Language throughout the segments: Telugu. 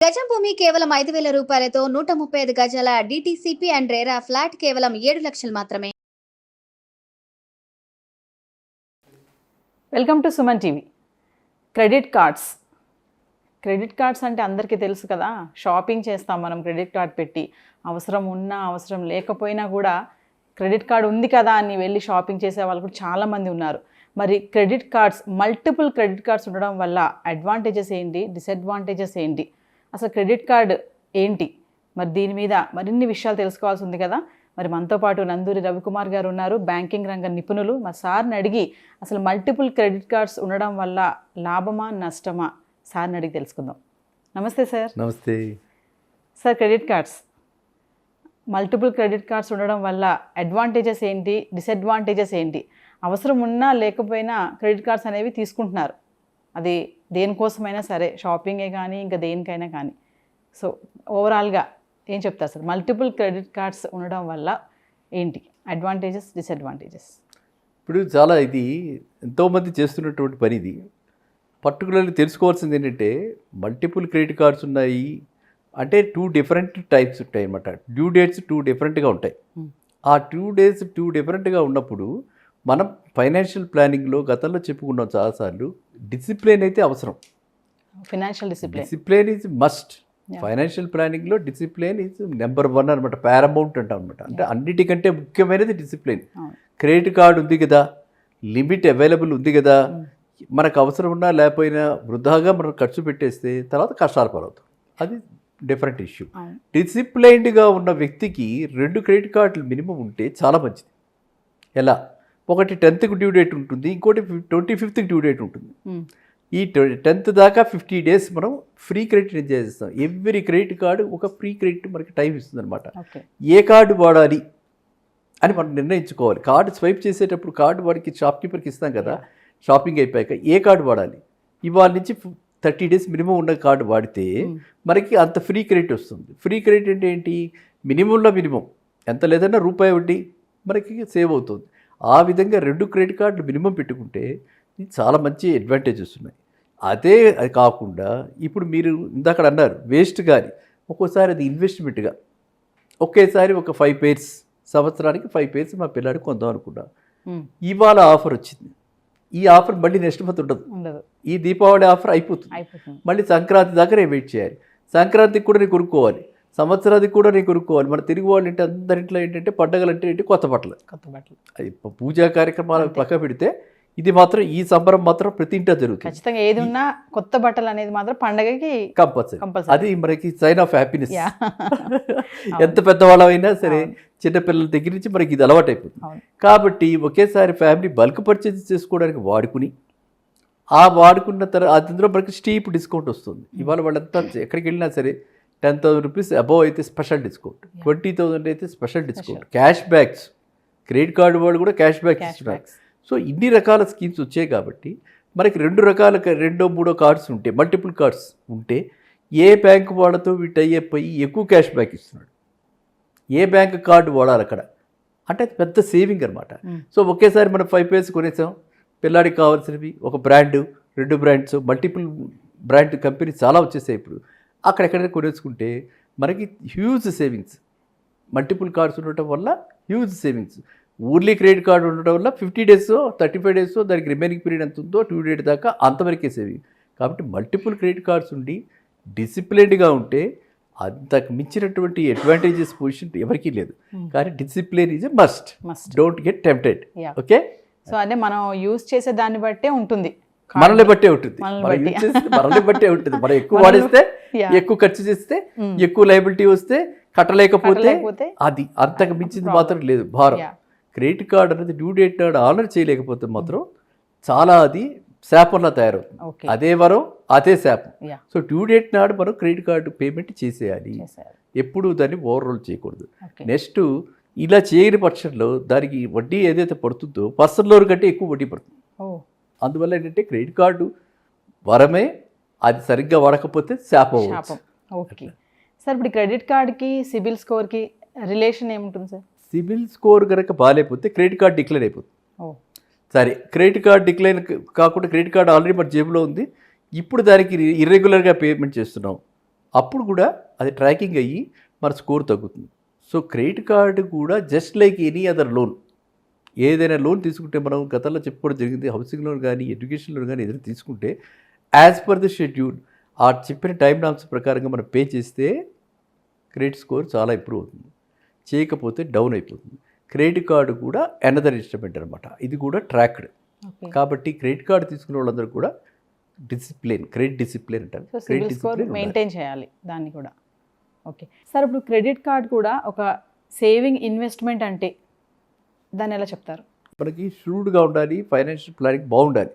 గజం భూమి కేవలం 5,000 రూపాయలతో 135 గజాల డిటిసిపి అండ్ రేరా ఫ్లాట్ కేవలం 7 లక్షలు మాత్రమే. Welcome to Suman TV. Credit cards అంటే అందరికీ తెలుసు కదా. షాపింగ్ చేస్తాం మనం క్రెడిట్ కార్డ్ పెట్టి. అవసరం ఉన్నా అవసరం లేకపోయినా కూడా క్రెడిట్ కార్డ్ ఉంది కదా అని వెళ్ళి షాపింగ్ చేసే వాళ్ళు కూడా చాలామంది ఉన్నారు. మరి credit cards, multiple credit cards ఉండడం వల్ల అడ్వాంటేజెస్ ఏంటి, డిసడ్వాంటేజెస్ ఏంటి, అసలు క్రెడిట్ కార్డ్ ఏంటి, మరి దీని మీద మరిన్ని విషయాలు తెలుసుకోవాల్సి ఉంది కదా. మరి మనతో పాటు నందూరి రవికుమార్ గారు ఉన్నారు, బ్యాంకింగ్ రంగ నిపుణులు. మరి సార్ని అడిగి అసలు మల్టిపుల్ క్రెడిట్ కార్డ్స్ ఉండడం వల్ల లాభమా నష్టమా సార్ని అడిగి తెలుసుకుందాం. నమస్తే సార్. నమస్తే సార్. మల్టిపుల్ క్రెడిట్ కార్డ్స్ ఉండడం వల్ల అడ్వాంటేజెస్ ఏంటి, డిసడ్వాంటేజెస్ ఏంటి? అవసరం ఉన్నా లేకపోయినా క్రెడిట్ కార్డ్స్ అనేవి తీసుకుంటున్నారు. అది దేనికోసమైనా సరే, షాపింగే కానీ ఇంకా దేనికైనా కానీ. సో ఓవరాల్గా ఏం చెప్తారు సార్, మల్టిపుల్ క్రెడిట్ కార్డ్స్ ఉండడం వల్ల ఏంటి అడ్వాంటేజెస్, డిసడ్వాంటేజెస్? ఇప్పుడు చాలా ఇది ఎంతోమంది చేస్తున్నటువంటి పని. ఇది పర్టికులర్లీ తెలుసుకోవాల్సింది ఏంటంటే, మల్టిపుల్ క్రెడిట్ కార్డ్స్ ఉన్నాయి అంటే 2 డిఫరెంట్ టైప్స్ ఉంటాయి అన్నమాట. డ్యూ డేట్స్ 2 డిఫరెంట్గా ఉంటాయి. ఆ 2 డేస్ 2 డిఫరెంట్గా ఉన్నప్పుడు మనం ఫైనాన్షియల్ ప్లానింగ్లో గతంలో చెప్పుకున్నాం చాలాసార్లు, డిసిప్లిన్ అయితే అవసరం. Financial discipline is must. Financial ప్లానింగ్లో డిసిప్లిన్ ఈజ్ నెంబర్ 1 అనమాట, పారమౌంట్ అంటాం అనమాట. అంటే అన్నిటికంటే ముఖ్యమైనది డిసిప్లిన్. క్రెడిట్ కార్డు ఉంది కదా, లిమిట్ అవైలబుల్ ఉంది కదా, మనకు అవసరం ఉన్నా లేకపోయినా వృధాగా మనం ఖర్చు పెట్టేస్తే తర్వాత కష్టాలు పాలవుతాం. అది డిఫరెంట్ ఇష్యూ. డిసిప్లైన్డ్గా ఉన్న వ్యక్తికి 2 క్రెడిట్ కార్డులు మినిమం ఉంటే చాలా మంచిది. ఎలా? ఒకటి 10th డ్యూ డేట్ ఉంటుంది, ఇంకోటి 25th డ్యూ డేట్ ఉంటుంది. ఈ 10th దాకా 50 డేస్ మనం ఫ్రీ క్రెడిట్ ఎంజాయ్ చేస్తాం. ఎవ్రీ క్రెడిట్ కార్డు ఒక ఫ్రీ క్రెడిట్ మనకి టైం ఇస్తుంది అనమాట. ఏ కార్డు వాడాలి అని మనం నిర్ణయించుకోవాలి. కార్డు స్వైప్ చేసేటప్పుడు కార్డు వాడికి షాప్కీపర్కి ఇస్తాం కదా, షాపింగ్ అయిపోయాక ఏ కార్డు వాడాలి. ఇవాళ నుంచి 30 డేస్ మినిమం ఉన్న కార్డు వాడితే మనకి అంత ఫ్రీ క్రెడిట్ వస్తుంది. ఫ్రీ క్రెడిట్ అంటే ఏంటి? మినిమంలో మినిమం, ఎంత లేదన్నా రూపాయి వడ్డీ మనకి సేవ్ అవుతుంది. ఆ విధంగా 2 క్రెడిట్ కార్డులు మినిమం పెట్టుకుంటే చాలా మంచి అడ్వాంటేజెస్ ఉన్నాయి. అది కాకుండా ఇప్పుడు మీరు ఇందాక అన్నారు వేస్ట్ కానీ, ఒక్కోసారి అది ఇన్వెస్ట్మెంట్గా ఒకేసారి ఒక 5 పేర్స్, సంవత్సరానికి 5 పేర్స్ మా పిల్లాడికి కొందాం అనుకున్నా. ఇవాళ ఆఫర్ వచ్చింది. ఈ ఆఫర్ మళ్ళీ నెక్స్ట్ మంత్ ఉండదు. ఈ దీపావళి ఆఫర్ అయిపోతుంది. మళ్ళీ సంక్రాంతి దాకా నేను వెయిట్ చేయాలి. సంక్రాంతికి కూడా నేను కొనుక్కోవాలి, సంవత్సరానికి కూడా నేను కొనుక్కోవాలి. మన తెలుగు వాళ్ళు అంటే అందరింట్లో ఏంటంటే పండగలు అంటే ఏంటి, కొత్త బట్టలు. అది పూజా కార్యక్రమాలు పక్క పెడితే ఇది మాత్రం, ఈ సంబరం మాత్రం ప్రతి ఇంటా జరుగుతుంది. ఖచ్చితంగా ఏది ఉన్నా కొత్త బట్టలు అనేది మాత్రం పండగకి కంపల్సరీ. అది మనకి సైన్ ఆఫ్ హ్యాపీనెస్. ఎంత పెద్దవాళ్ళమైనా సరే, చిన్నపిల్లల దగ్గర నుంచి మనకి ఇది అలవాటు అయిపోతుంది. కాబట్టి ఒకేసారి ఫ్యామిలీ బల్క్ పర్చేజ్ చేసుకోవడానికి వాడుకుని, ఆ వాడుకున్న తర్వాత అందులో మనకి స్టీప్ డిస్కౌంట్ వస్తుంది. ఇవాళ వాళ్ళంతా ఎక్కడికి వెళ్ళినా సరే 10,000 రూపీస్ అబోవ్ అయితే స్పెషల్ డిస్కౌంట్, 20,000 అయితే special discount, cash backs. Credit card వాళ్ళు కూడా క్యాష్ బ్యాక్ ఇస్తున్నారు. సో ఇన్ని రకాల స్కీమ్స్ వచ్చాయి కాబట్టి మనకి 2 రకాల 2-3 కార్డ్స్ ఉంటే, మల్టిపుల్ కార్డ్స్ ఉంటే, ఏ బ్యాంకు వాళ్ళతో వీటి అయ్యిపోయి ఎక్కువ క్యాష్ బ్యాక్ ఇస్తున్నాడు, ఏ బ్యాంక్ కార్డు వాడాలి అక్కడ అంటే అది పెద్ద సేవింగ్ అనమాట. సో ఒకేసారి మనం 5 పేర్స్ కొనేసాం, పిల్లాడికి కావాల్సినవి ఒక brand, 2 brands, multiple brand company చాలా వచ్చేసాయి ఇప్పుడు. అక్కడెక్కడ కొనేసుకుంటే మనకి హ్యూజ్ సేవింగ్స్. మల్టిపుల్ కార్డ్స్ ఉండటం వల్ల హ్యూజ్ సేవింగ్స్. ఊర్లీ క్రెడిట్ కార్డు ఉండడం వల్ల 50 డేస్ 35 డేస్ దానికి రిమైనింగ్ పీరియడ్ ఎంత ఉందో డ్యూ డేట్ దాకా అంతవరకే సేవింగ్. కాబట్టి మల్టిపుల్ క్రెడిట్ కార్డ్స్ ఉండి డిసిప్లిన్డ్గా ఉంటే అంతకు మించినటువంటి అడ్వాంటేజెస్ పొజిషన్ ఎవరికీ లేదు. కానీ discipline is a must. Don't get tempted. Okay. So అంటే మనం యూజ్ చేసే దాన్ని బట్టే ఉంటుంది, మనల్ని బట్టే ఉంటుంది, మనల్ని బట్టే ఉంటుంది. మనం ఎక్కువ వాడిస్తే, ఎక్కువ ఖర్చు చేస్తే, ఎక్కువ లయబిలిటీ వస్తే, కట్టలేకపోతే అది అంతకు మించింది మాత్రం లేదు భారం. క్రెడిట్ కార్డ్ అనేది డ్యూ డేట్ నాడు ఆనర్ చేయలేకపోతే మాత్రం చాలా అది శాపంలా తయారవుతుంది. అదే వరం అదే శాపం. సో డ్యూ డేట్ నాడు మనం క్రెడిట్ కార్డు పేమెంట్ చేసేయాలి. ఎప్పుడు దాన్ని ఓవర్ రోల్ చేయకూడదు. నెక్స్ట్ ఇలా చేయని పక్షంలో దానికి వడ్డీ ఏదైతే పడుతుందో పర్సనల్ లోన్ కంటే ఎక్కువ వడ్డీ పడుతుంది. అందువల్ల ఏంటంటే క్రెడిట్ కార్డు వరమే, అది సరిగ్గా వాడకపోతే శాపం. Okay sir. ఇప్పుడు క్రెడిట్ కార్డ్కి సిబిల్ స్కోర్కి రిలేషన్ ఏముంటుంది సార్? సిబిల్ స్కోర్ కనుక బాగాలేకపోతే క్రెడిట్ కార్డ్ డిక్లైన్ అయిపోతుంది. సరే, క్రెడిట్ కార్డ్ డిక్లైన్ కాకుండా క్రెడిట్ కార్డ్ ఆల్రెడీ మన జేబులో ఉంది, ఇప్పుడు దానికి ఇర్రెగ్యులర్గా పేమెంట్ చేస్తున్నాం, అప్పుడు కూడా అది ట్రాకింగ్ అయ్యి మన స్కోర్ తగ్గుతుంది. సో క్రెడిట్ కార్డు కూడా just like any other loan. ఏదైనా లోన్ తీసుకుంటే మనం గతంలో చెప్పుకోవడం జరిగింది, హౌసింగ్ లోన్ కానీ ఎడ్యుకేషన్ లోన్ కానీ ఏదైనా తీసుకుంటే యాజ్ పర్ ది షెడ్యూల్ ఆ చెప్పిన టైం నామ్స్ ప్రకారంగా మనం పే చేస్తే క్రెడిట్ స్కోర్ చాలా ఇంప్రూవ్ అవుతుంది, చేయకపోతే డౌన్ అయిపోతుంది. క్రెడిట్ కార్డు కూడా అనదర్ ఇన్స్ట్రుమెంట్ అనమాట, ఇది కూడా ట్రాక్డ్. కాబట్టి క్రెడిట్ కార్డు తీసుకునే వాళ్ళందరూ కూడా డిసిప్లిన్, క్రెడిట్ డిసిప్లిన్ అంటారు. క్రెడిట్ డిసిప్లిన్ మెయింటైన్ చేయాలి దాన్ని కూడా. ఓకే సార్, ఇప్పుడు క్రెడిట్ కార్డ్ కూడా ఒక సేవింగ్ ఇన్వెస్ట్మెంట్ అంటే దాన్ని ఎలా చెప్తారు? మనకి ష్రూడ్గా ఉండాలి, ఫైనాన్షియల్ ప్లానింగ్ బాగుండాలి.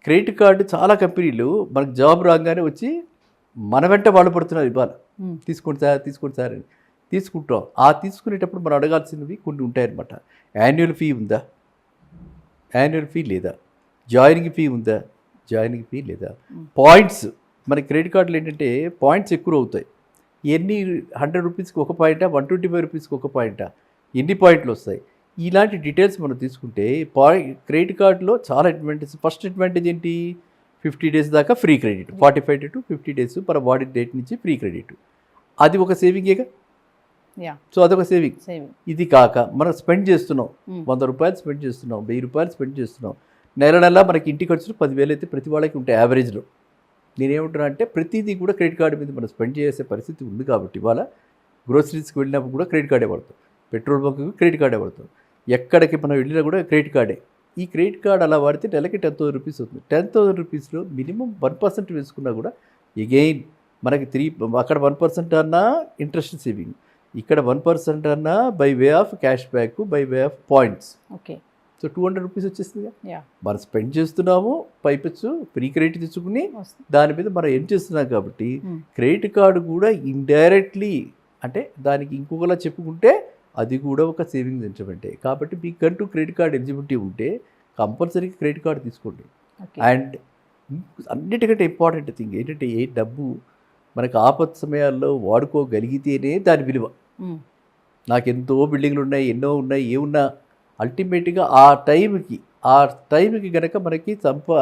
క్రెడిట్ కార్డు చాలా కంపెనీలు మనకు జాబ్ రాగానే వచ్చి మన వెంట వాళ్ళు పడుతున్నారు, ఇవ్వాలి తీసుకోండి సార్ అని తీసుకుంటాం. ఆ తీసుకునేటప్పుడు మనం అడగాల్సినవి కొన్ని ఉంటాయన్నమాట. యాన్యువల్ ఫీ ఉందా, యాన్యువల్ ఫీ లేదా, జాయినింగ్ ఫీ ఉందా, జాయినింగ్ ఫీ లేదా, పాయింట్స్. మన క్రెడిట్ కార్డులు ఏంటంటే పాయింట్స్ ఎక్కువ అవుతాయి. ఎన్ని 100 రూపీస్కి ఒక పాయింటా, 125 రూపీస్కి ఒక పాయింటా, ఎన్ని పాయింట్లు వస్తాయి, ఇలాంటి డీటెయిల్స్ మనం తీసుకుంటే క్రెడిట్ కార్డులో చాలా అడ్వాంటేజ్. ఫస్ట్ అడ్వాంటేజ్ ఏంటి, 50 డేస్ దాకా free credit, 45 to 50 days per వాడి డేట్ నుంచి ఫ్రీ క్రెడిట్. అది ఒక సేవింగేగా. సో అదొక సేవింగ్. ఇది కాక మనం స్పెండ్ చేస్తున్నాం, 100 రూపాయలు స్పెండ్ చేస్తున్నాం, 1000 రూపాయలు స్పెండ్ చేస్తున్నాం, నెల మనకి ఇంటి ఖర్చులు 10,000 అయితే ప్రతి వాళ్ళకి ఉంటాయి యావరేజ్లో. నేనేమంటున్నా అంటే ప్రతిదీ కూడా క్రెడిట్ కార్డు మీద మనం స్పెండ్ చేసే పరిస్థితి ఉంది. కాబట్టి ఇవాళ గ్రోసరీస్కి వెళ్ళినప్పుడు కూడా క్రెడిట్ కార్డే వాడతాం, పెట్రోల్ బంక్కి క్రెడిట్ కార్డే వాడతాం, ఎక్కడికి మనం వెళ్ళినా కూడా క్రెడిట్ కార్డే. ఈ క్రెడిట్ కార్డు అలా వాడితే నెలకి 10,000 రూపీస్ అవుతుంది. 10,000 రూపీస్లో మినిమం 1% వేసుకున్నా కూడా ఎగెయిన్ మనకి అక్కడ 1% అన్నా ఇంట్రెస్ట్ సేవింగ్, ఇక్కడ 1% అన్నా by way of cash back, by way of points. Okay, so 200 rupees వచ్చేస్తుంది. మనం స్పెండ్ చేస్తున్నాము, పైపెచ్చు ఫ్రీ క్రెడిట్ తెచ్చుకుని దాని మీద మనం ఏం చేస్తున్నాం. కాబట్టి క్రెడిట్ కార్డు కూడా ఇండైరెక్ట్లీ అంటే దానికి ఇంకొకలా చెప్పుకుంటే అది కూడా ఒక సేవింగ్స్ ఇన్స్ట్రుమెంటే. కాబట్టి మీకంటూ క్రెడిట్ కార్డు ఎలిజిబిలిటీ ఉంటే కంపల్సరీగా క్రెడిట్ కార్డు తీసుకోండి. అండ్ అన్నిటికంటే ఇంపార్టెంట్ థింగ్ ఏంటంటే ఏ డబ్బు మనకు ఆపత్ సమయాల్లో వాడుకోగలిగితేనే దాని విలువ. నాకు ఎంతో బిల్డింగ్లు ఉన్నాయి, ఎన్నో ఉన్నాయి, ఏమున్నా అల్టిమేట్గా ఆ టైంకి కనుక మనకి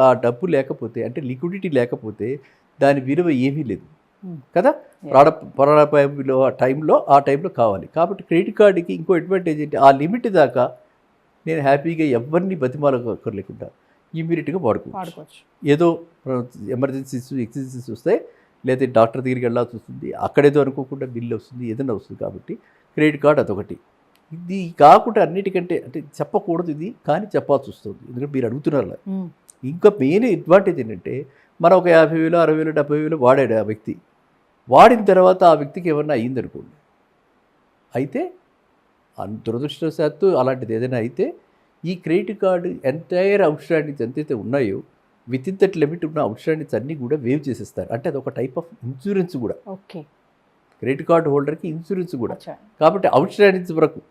ఆ డబ్బు లేకపోతే అంటే లిక్విడిటీ లేకపోతే దాని విలువ ఏమీ లేదు కదా. ప్రాణాపాయంలో ఆ టైంలో కావాలి. కాబట్టి క్రెడిట్ కార్డుకి ఇంకో అడ్వాంటేజ్ ఏంటి, ఆ లిమిట్ దాకా నేను హ్యాపీగా ఎవరిని బతిమాలక్కర్లేకుండా ఇమీడియట్గా వాడుకోవచ్చు. ఏదో ఎమర్జెన్సీస్ ఎక్సెన్సీస్ వస్తాయి, లేదా డాక్టర్ దగ్గరికి వెళ్ళాల్సి వస్తుంది, అక్కడేదో అనుకోకుండా బిల్లు వస్తుంది, ఏదైనా వస్తుంది. కాబట్టి క్రెడిట్ కార్డు అదొకటి. ఇది కాకుండా అన్నిటికంటే అంటే చెప్పకూడదు ఇది, కానీ చెప్పాల్సి వస్తుంది, ఎందుకంటే మీరు అడుగుతున్నారు. ఇంకా మెయిన్ అడ్వాంటేజ్ ఏంటంటే మనం ఒక 50,000, 60,000, 70,000 వాడాడు ఆ వ్యక్తి, వాడిన తర్వాత ఆ వ్యక్తికి ఏమన్నా అయ్యిందనుకోండి, అయితే దురదృష్టవశాత్తు అలాంటిది ఏదైనా అయితే ఈ credit card entire out standings ఎంతైతే ఉన్నాయో విత్ ఇన్ దట్ లిమిట్ ఉన్న అవుట్ స్టాండింగ్స్ అన్నీ కూడా వేవ్ చేసేస్తారు. అంటే అది ఒక టైప్ ఆఫ్ ఇన్సూరెన్స్ కూడా. ఓకే, క్రెడిట్ కార్డు హోల్డర్కి ఇన్సూరెన్స్ కూడా. కాబట్టి అవుట్ స్టాండింగ్స్ వరకు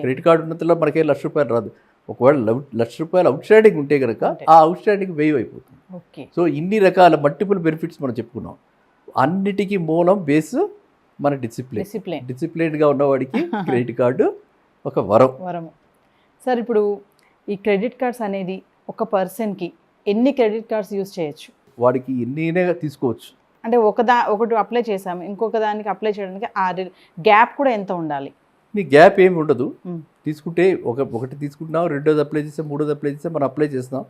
క్రెడిట్ కార్డు ఉన్నంతలో మనకే ₹1,00,000 రాదు. ఒకవేళ ₹1,00,000 అవుట్ స్టాండింగ్ ఉంటే కనుక ఆ అవుట్ స్టాండింగ్ వేవ్ అయిపోతుంది. సో ఇన్ని రకాల మల్టిపుల్ బెనిఫిట్స్ మనం చెప్పుకున్నాం. అన్నిటికీ మూలం బేస్ మన డిసిప్లిన్గా ఉన్నవాడికి క్రెడిట్ కార్డు ఒక వరం. సార్, ఇప్పుడు ఈ క్రెడిట్ కార్డ్స్ అనేది ఒక పర్సన్కి ఎన్ని క్రెడిట్ కార్డ్స్ యూజ్ చేయొచ్చు? వాడికి ఎన్నైనా తీసుకోవచ్చు. అంటే ఒకటి అప్లై చేసాము, ఇంకొక దానికి అప్లై చేయడానికి ఆ గ్యాప్ కూడా ఎంత ఉండాలి? నీ గ్యాప్ ఏమి ఉండదు. తీసుకుంటే ఒకటి తీసుకుంటున్నాం, రెండోది అప్లై చేస్తాం, మూడోది అప్లై చేస్తాం, మనం అప్లై చేస్తాం.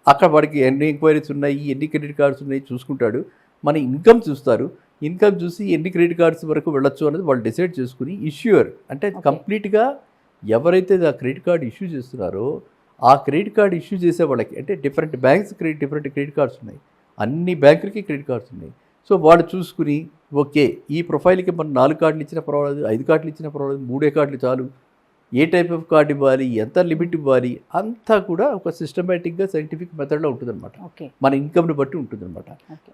అక్కడ వాడికి ఎన్ని ఎంక్వైరీస్ ఉన్నాయి, ఎన్ని క్రెడిట్ కార్డ్స్ ఉన్నాయి చూసుకుంటాడు. మన ఇన్కమ్ చూస్తారు, ఇన్కమ్ చూసి ఎన్ని క్రెడిట్ కార్డ్స్ వరకు వెళ్ళొచ్చు అనేది వాళ్ళు డిసైడ్ చేసుకుని ఇష్యూయర్ అంటే కంప్లీట్గా ఎవరైతే ఆ క్రెడిట్ కార్డు ఇష్యూ చేస్తున్నారో ఆ క్రెడిట్ కార్డు ఇష్యూ చేసే వాళ్ళకి అంటే different banks different credit cards ఉన్నాయి, అన్ని బ్యాంకులకి క్రెడిట్ కార్డ్స్ ఉన్నాయి. సో వాళ్ళు చూసుకుని ఓకే ఈ ప్రొఫైల్కి మనం 4 కార్డులు ఇచ్చినా పర్వాలేదు, 5 కార్డులు ఇచ్చినా పర్వాలేదు, 3 కార్డులు చాలు, ఏ టైప్ ఆఫ్ కార్డు ఇవ్వాలి, ఎంత లిమిట్ ఇవ్వాలి, అంతా కూడా ఒక సిస్టమేటిక్గా సైంటిఫిక్ మెథడ్లో ఉంటుందన్నమాట. మన ఇన్కమ్ని బట్టి ఉంటుందన్నమాట,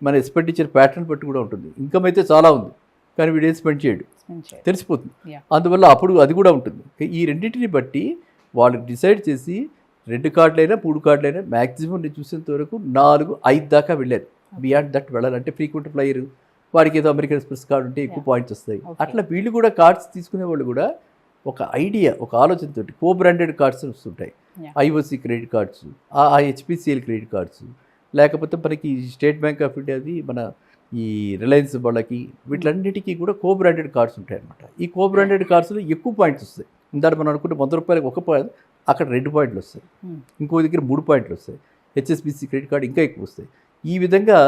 మన ఎక్స్పెండిచర్ ప్యాటర్న్ బట్టి కూడా ఉంటుంది. ఇన్కమ్ అయితే చాలా ఉంది కానీ వీడియో స్పెండ్ చేయడు, తెలిసిపోతుంది. అందువల్ల అప్పుడు అది కూడా ఉంటుంది. ఈ రెండింటిని బట్టి వాళ్ళు డిసైడ్ చేసి 2 కార్డులైనా 3 కార్డులైనా మ్యాక్సిమం నేను చూసేంత వరకు 4, 5 దాకా వెళ్ళారు. బియాండ్ దట్ వెళ్ళాలంటే ఫ్రీక్వెంట్ ఫ్లైయర్ వాడికి ఏదో అమెరికన్ ఎక్స్ప్రెస్ కార్డు ఉంటే ఎక్కువ పాయింట్స్ వస్తాయి. అట్లా వీళ్ళు కూడా కార్డ్స్ తీసుకునే వాళ్ళు కూడా ఒక ఐడియా, ఒక ఆలోచనతో కో బ్రాండెడ్ కార్డ్స్ వస్తుంటాయి. ఐఓసి క్రెడిట్ కార్డ్స్, ఆ హెచ్పిసిఎల్ క్రెడిట్ కార్డ్స్, లేకపోతే మనకి స్టేట్ బ్యాంక్ ఆఫ్ ఇండియాది మన ఈ రిలయన్స్ వాళ్ళకి వీటిలన్నిటికీ కూడా కో బ్రాండెడ్ కార్డ్స్ ఉంటాయన్నమాట. ఈ కో బ్రాండెడ్ కార్డ్స్లో ఎక్కువ పాయింట్స్ వస్తాయి. ఇందాక మనం అనుకుంటే 100 రూపాయలకి 1 పాయింట్, అక్కడ 2 పాయింట్లు వస్తాయి, ఇంకో దగ్గర 3 పాయింట్లు వస్తాయి. హెచ్ఎస్బిసి క్రెడిట్ కార్డు ఇంకా ఎక్కువ వస్తాయి. ఈ విధంగా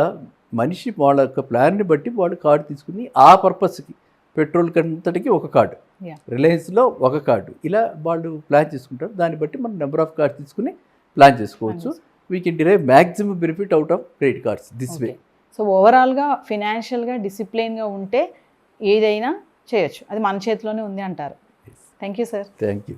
మనిషి వాళ్ళ యొక్క ప్లాన్ని బట్టి వాళ్ళు కార్డు తీసుకుని ఆ పర్పస్కి పెట్రోల్ కంతటికి ఒక కార్డు, రిలయన్స్లో ఒక కార్డు, ఇలా వాళ్ళు ప్లాన్ చేసుకుంటారు. దాన్ని బట్టి మనం నెంబర్ ఆఫ్ కార్డ్స్ తీసుకుని ప్లాన్ చేసుకోవచ్చు. We can derive maximum benefit out of credit cards this way. So ఓవరాల్గా ఫినాన్షియల్గా డిసిప్లిన్గా ఉంటే ఏదైనా చేయొచ్చు, అది మన చేతిలోనే ఉంది అంటారు. Thank you sir. Thank you.